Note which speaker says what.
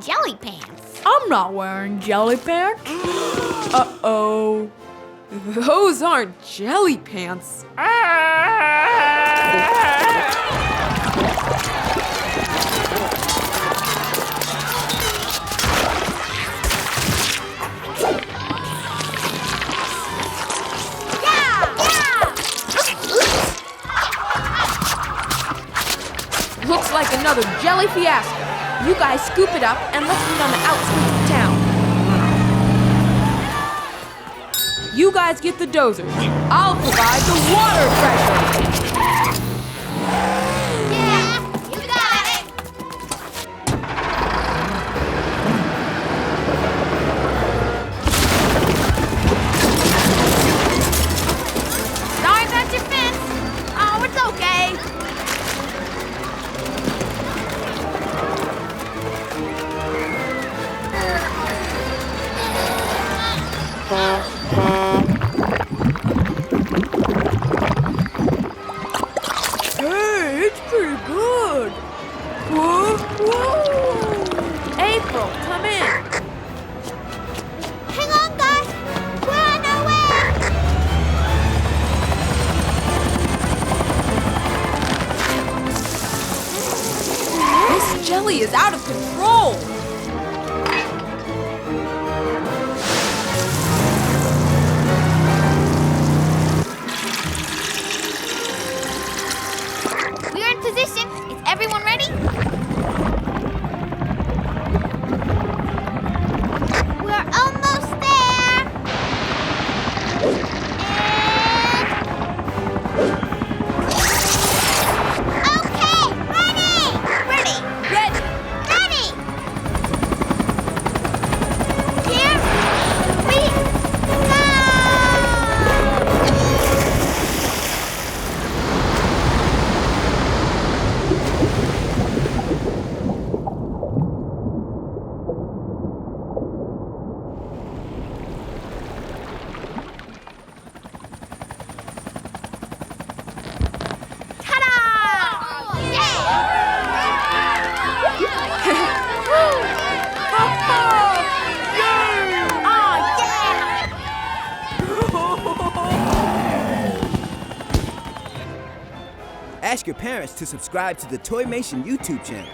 Speaker 1: jelly pants.
Speaker 2: I'm not wearing jelly pants. Uh-oh. Those aren't jelly pants. Looks like another jelly fiasco. You guys scoop it up and let's meet on the outskirts of town. You guys get the dozers. I'll provide the water pressure.
Speaker 1: Yeah, you got it. Sorry about your fence. Oh, it's okay.
Speaker 2: Hey, it's pretty good. Whoa, whoa. April, come in.
Speaker 1: Hang on, guys. We're on our way.
Speaker 2: This jelly is out of control.
Speaker 1: We're in position. Is everyone ready? We're almost there. And... Okay, ready! Ready!
Speaker 2: Ready.
Speaker 1: Ready! Here we go! Ta-da!
Speaker 3: Ask your parents to subscribe to the Toymation YouTube channel.